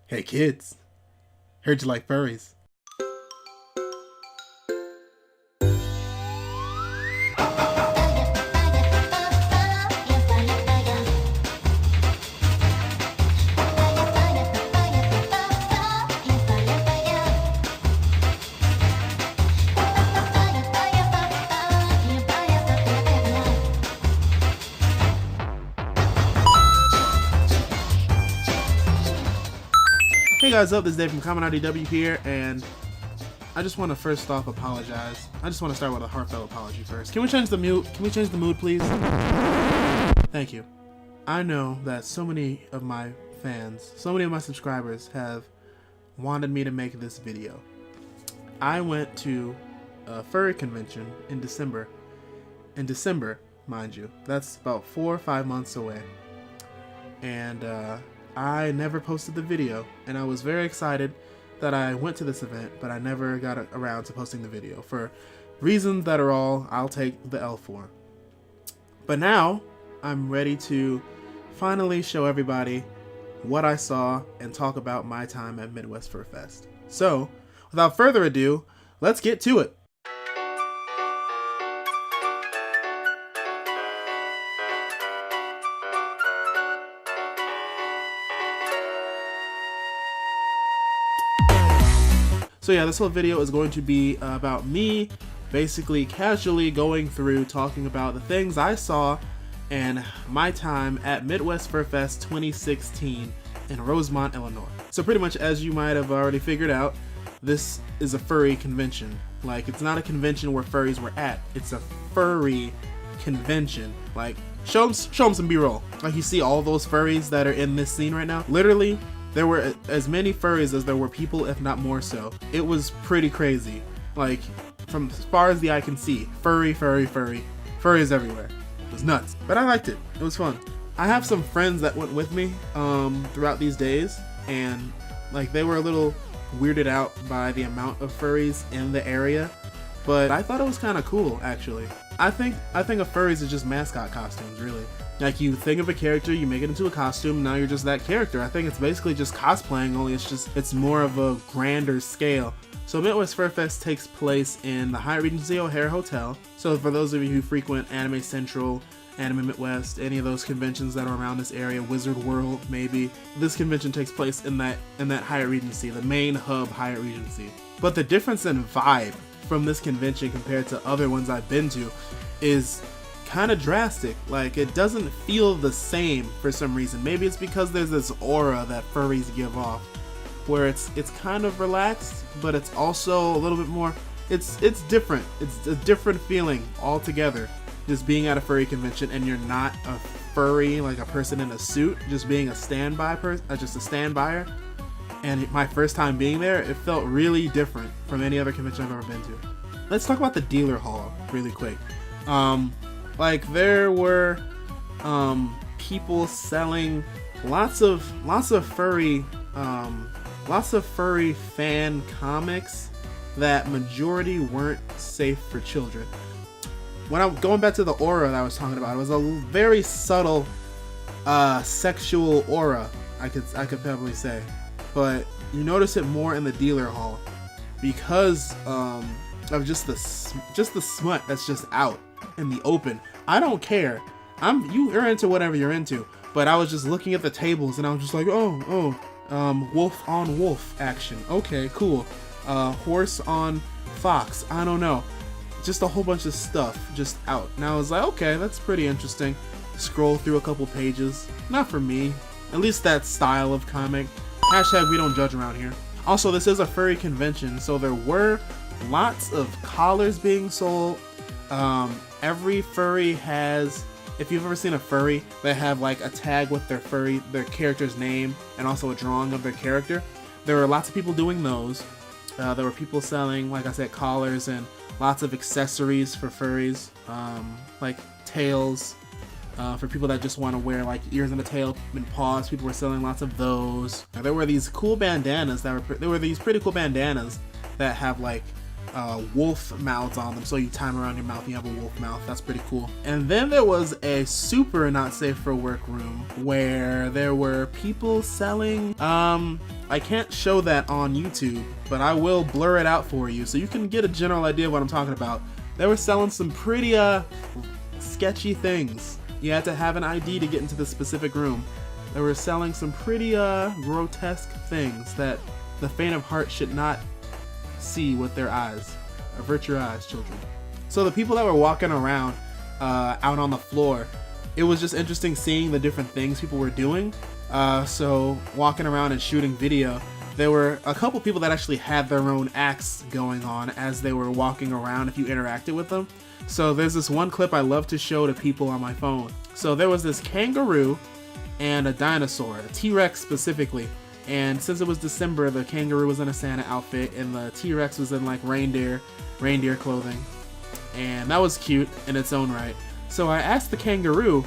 Hey kids, heard you like furries. Hey guys, up? This is Dave from ConMenRDW here, and I just want to first off apologize. I just want to start with a heartfelt apology first. Can we change the mood? Can we change the mood, please? Thank you. I know that so many of my fans, so many of my subscribers have wanted me to make this video. I went to a furry convention in December. In December, mind you. That's about 4 or 5 months away. And I never posted the video, and I was very excited that I went to this event, but I never got around to posting the video for reasons that are all I'll take the L for. But now I'm ready to finally show everybody what I saw and talk about my time at Midwest Furfest. So without further ado, let's get to it. So yeah, this whole video is going to be about me basically casually going through talking about the things I saw and my time at Midwest Furfest 2016 in Rosemont, Illinois. So pretty much, as you might have already figured out, this is a furry convention. Like, it's not a convention where furries were at, it's a furry convention. Like, show them some B-roll. Like, you see all those furries that are in this scene right now? Literally, there were as many furries as there were people, if not more so. It was pretty crazy. Like, from as far as the eye can see, furries everywhere. It was nuts. But I liked it. It was fun. I have some friends that went with me throughout these days, and like, they were a little weirded out by the amount of furries in the area, but I thought it was kind of cool, actually. I think of furries as just mascot costumes, really. Like, you think of a character, you make it into a costume, now you're just that character. I think it's basically just cosplaying, only it's more of a grander scale. So Midwest Furfest takes place in the Hyatt Regency O'Hare Hotel. So for those of you who frequent Anime Central, Anime Midwest, any of those conventions that are around this area, Wizard World maybe, this convention takes place in that Hyatt Regency, the main hub Hyatt Regency. But the difference in vibe from this convention compared to other ones I've been to is kind of drastic. Like, it doesn't feel the same for some reason. Maybe it's because there's this aura that furries give off, where it's kind of relaxed, but it's also a little bit more, it's different. It's a different feeling altogether, just being at a furry convention and you're not a furry, like a person in a suit, just being a standby person, just a standbyer. And my first time being there, it felt really different from any other convention I've ever been to. Let's talk about the dealer hall really quick. Like, there were people selling lots of furry fan comics that majority weren't safe for children. When I'm going back to the aura that I was talking about, it was a very subtle sexual aura, I could probably say, but you notice it more in the dealer hall because of just the smut that's just out in the open. I don't care. You're into whatever you're into, but I was just looking at the tables and I was just like, wolf on wolf action. Okay, cool. Horse on fox. I don't know. Just a whole bunch of stuff just out. And I was like, okay, that's pretty interesting. Scroll through a couple pages. Not for me. At least that style of comic. Hashtag we don't judge around here. Also, this is a furry convention, so there were lots of collars being sold. Every furry has, if you've ever seen a furry, they have like a tag with their character's name and also a drawing of their character. There were lots of people doing those. There were people selling, like I said, collars and lots of accessories for furries, like tails, for people that just want to wear like ears and a tail and paws. People were selling lots of those. There were these cool bandanas there were these pretty cool bandanas that have like wolf mouths on them, so you tie them around your mouth and you have a wolf mouth. That's pretty cool. And then there was a super not safe for work room where there were people selling I can't show that on YouTube, but I will blur it out for you so you can get a general idea of what I'm talking about. They were selling some pretty sketchy things. You had to have an ID to get into the specific room. They were selling some pretty grotesque things that the faint of heart should not see with their eyes. Avert your eyes, children. So the people that were walking around out on the floor, it was just interesting seeing the different things people were doing. So walking around and shooting video, there were a couple people that actually had their own acts going on as they were walking around if you interacted with them. So there's this one clip I love to show to people on my phone. So there was this kangaroo and a dinosaur, a T-Rex specifically. And since it was December, the kangaroo was in a Santa outfit and the T-Rex was in like reindeer clothing. And that was cute in its own right. So I asked the kangaroo,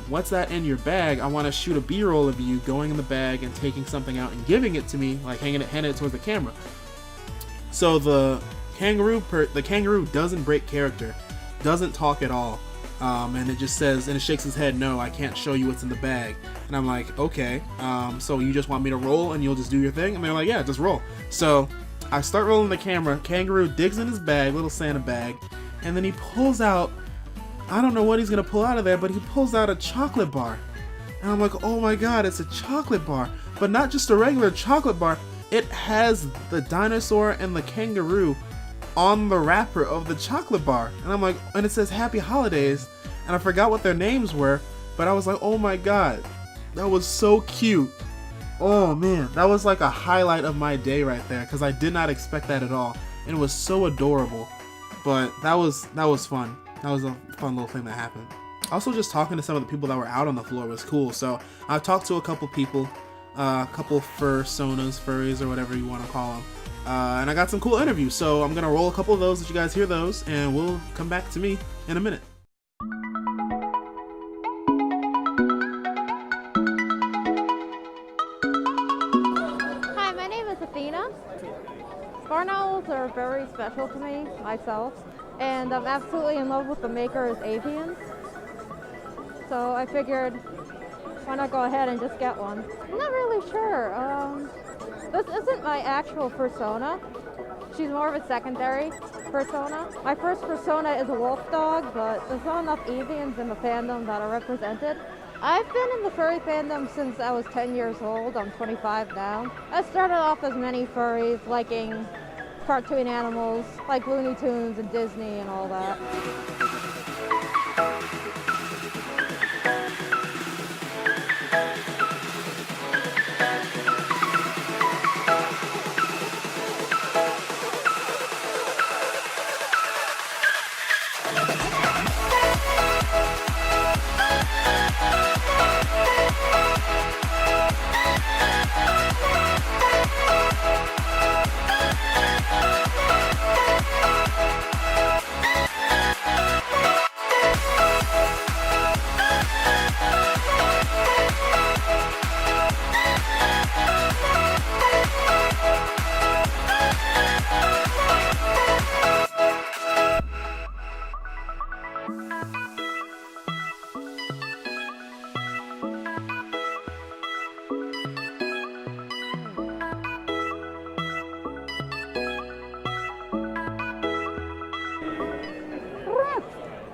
what's that in your bag? I want to shoot a B-roll of you going in the bag and taking something out and giving it to me, like handing it towards the camera. So the kangaroo doesn't break character, doesn't talk at all, and it just says, and it shakes its head, no, I can't show you what's in the bag. And I'm like, okay, so you just want me to roll and you'll just do your thing? And they're like, yeah, just roll. So I start rolling the camera, kangaroo digs in his bag, little Santa bag, and then he pulls out, I don't know what he's gonna pull out of there, but he pulls out a chocolate bar. And I'm like, oh my god, it's a chocolate bar. But not just a regular chocolate bar, it has the dinosaur and the kangaroo on the wrapper of the chocolate bar. And I'm like, and it says Happy Holidays, and I forgot what their names were, but I was like, oh my god, that was so cute. Oh man, that was like a highlight of my day right there, because I did not expect that at all. And it was so adorable. But that was fun. That was a fun little thing that happened. Also, just talking to some of the people that were out on the floor was cool. So I talked to a couple people, a couple fursonas, furries, or whatever you want to call them. And I got some cool interviews. So I'm going to roll a couple of those, let you guys hear those, and we'll come back to me in a minute. Hi, my name is Athena. Barn owls are very special to me, myself. And I'm absolutely in love with the maker's avians. So I figured, why not go ahead and just get one? I'm not really sure. This isn't my actual persona. She's more of a secondary persona. My first persona is a wolf dog, but there's not enough avians in the fandom that are represented. I've been in the furry fandom since I was 10 years old. I'm 25 now. I started off as many furries, liking cartoon animals like Looney Tunes and Disney and all that.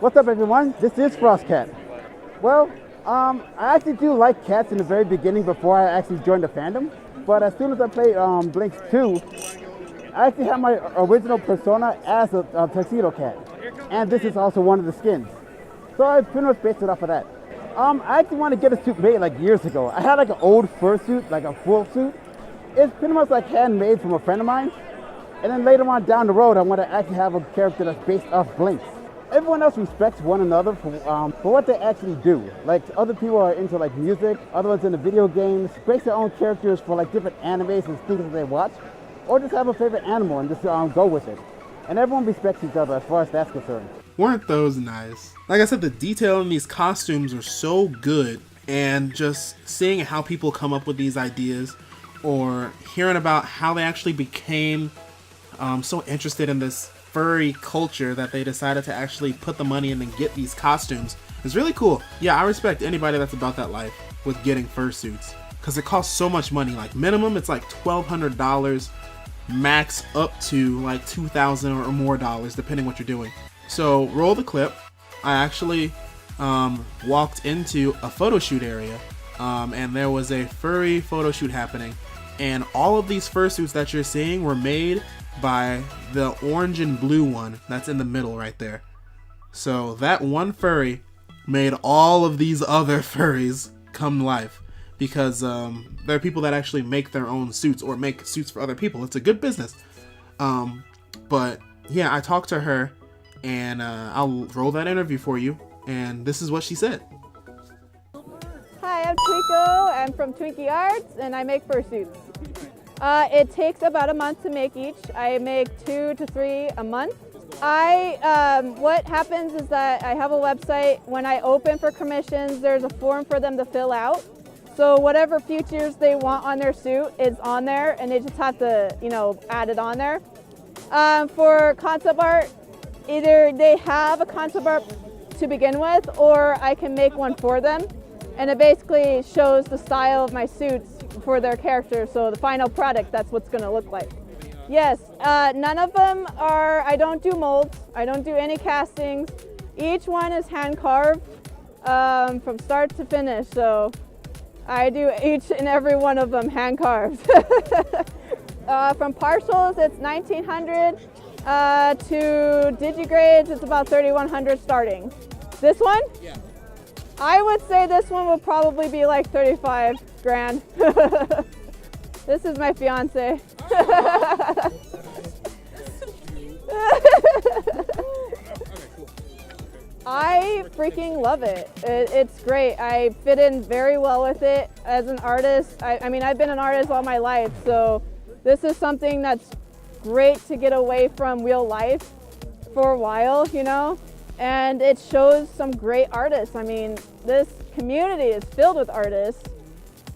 What's up, everyone? This is Frostcat. Well, I actually do like cats in the very beginning before I actually joined the fandom. But as soon as I played Blinks 2, I actually have my original persona as a tuxedo cat. And this is also one of the skins. So I pretty much based it off of that. I actually wanted to get a suit made like years ago. I had like an old fursuit, like a full suit. It's pretty much like handmade from a friend of mine. And then later on down the road, I want to actually have a character that's based off Blinks. Everyone else respects one another for what they actually do. Like, other people are into like music, other ones into video games, create their own characters for like different animes and things that they watch, or just have a favorite animal and just go with it. And everyone respects each other as far as that's concerned. Weren't those nice? Like I said, the detail in these costumes are so good, and just seeing how people come up with these ideas, or hearing about how they actually became so interested in this furry culture that they decided to actually put the money in and get these costumes is really cool. Yeah, I respect anybody that's about that life with getting fursuits, because it costs so much money. Like minimum, it's like $1,200, max up to like $2,000 or more dollars, depending what you're doing. So roll the clip. I actually walked into a photo shoot area, and there was a furry photo shoot happening, and all of these fursuits that you're seeing were made by the orange and blue one that's in the middle right there. So that one furry made all of these other furries come to life, because there are people that actually make their own suits or make suits for other people. It's a good business. But yeah, I talked to her, and I'll roll that interview for you, and this is what she said. Hi, I'm Tweeko. I'm from Twinkie Arts, and I make fursuits. It takes about a month to make each. I make 2 to 3 a month. What happens is that I have a website. When I open for commissions, there's a form for them to fill out. So whatever features they want on their suit is on there, and they just have to, add it on there. For concept art, either they have a concept art to begin with, or I can make one for them. And it basically shows the style of my suits for their characters. So the final product, that's what's gonna look like. Yes, none of them are, I don't do molds. I don't do any castings. Each one is hand carved from start to finish. So I do each and every one of them hand carved. From partials, it's 1,900 to digigrades, it's about 3,100 starting. This one? Yeah. I would say this one would probably be like 35 grand. This is my fiance. I freaking love it. It's great. I fit in very well with it as an artist. I mean, I've been an artist all my life, so this is something that's great to get away from real life for a while, and it shows some great artists. I mean, this community is filled with artists,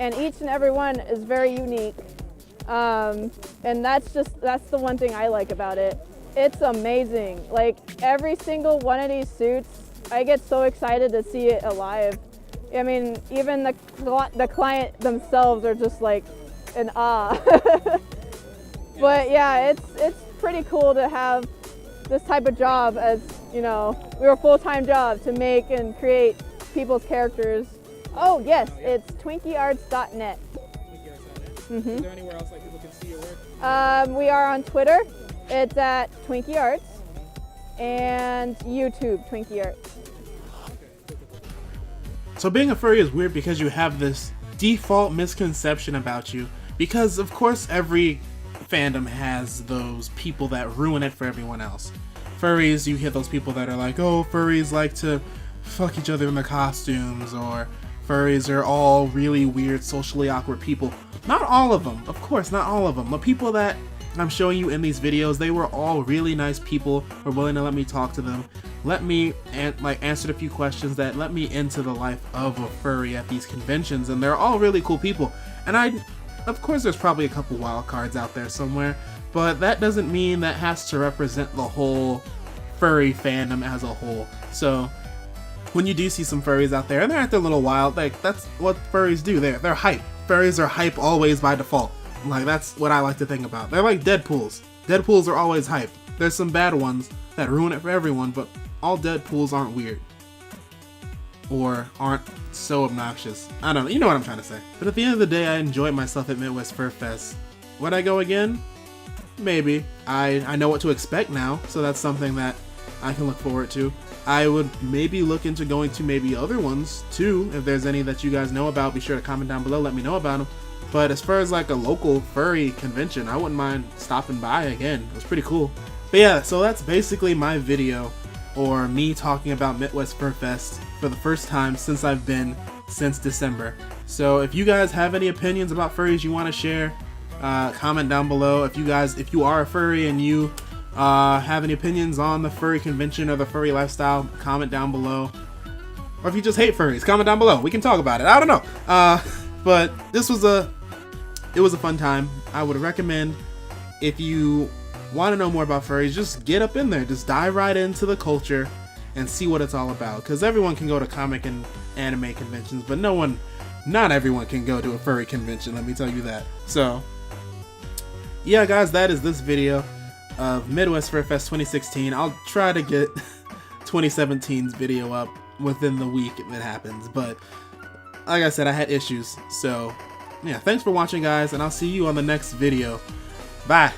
and each and every one is very unique. And that's the one thing I like about it. It's amazing. Like every single one of these suits, I get so excited to see it alive. I mean, even the client themselves are just like in awe. But yeah, it's pretty cool to have this type of job as, we're a full-time job to make and create people's characters. Oh yes, it's twinkiearts.net. Is there anywhere else like people can see your work? We are on Twitter. It's at Twinkie Arts, and YouTube, Twinkie Arts. So being a furry is weird because you have this default misconception about you, because of course every fandom has those people that ruin it for everyone else. Furries, you hear those people that are like, oh, furries like to fuck each other in their costumes, or furries are all really weird, socially awkward people. Not all of them, of course, not all of them. The people that I'm showing you in these videos, they were all really nice people, were willing to let me talk to them, let me answer a few questions that let me into the life of a furry at these conventions, and they're all really cool people. And of course there's probably a couple wild cards out there somewhere, but that doesn't mean that has to represent the whole furry fandom as a whole. So when you do see some furries out there and they're acting a little wild, like that's what furries do. They're hype. Furries are hype always by default. Like that's what I like to think about. They're like Deadpools. Deadpools are always hype. There's some bad ones that ruin it for everyone, but all Deadpools aren't weird. Or aren't so obnoxious. I don't know, you know what I'm trying to say. But at the end of the day, I enjoyed myself at Midwest Furfest. Would I go again? Maybe. I know what to expect now, so that's something that I can look forward to. I would maybe look into going to maybe other ones too. If there's any that you guys know about, be sure to comment down below, let me know about them. But as far as like a local furry convention, I wouldn't mind stopping by again. It was pretty cool. But yeah, so that's basically my video, or me talking about Midwest Furfest for the first time since I've been since December. So if you guys have any opinions about furries you want to share, comment down below. If you are a furry and you have any opinions on the furry convention or the furry lifestyle, comment down below. Or if you just hate furries, comment down below. We can talk about it. I don't know. But this was it was a fun time. I would recommend, if you want to know more about furries, just get up in there. Just dive right into the culture and see what it's all about. Because everyone can go to comic and anime conventions, but no one not everyone can go to a furry convention, let me tell you that. So, yeah guys, that is this video of Midwest Furfest 2016. I'll try to get 2017's video up within the week if it happens, but like I said, I had issues. So, yeah, thanks for watching guys, and I'll see you on the next video. Bye!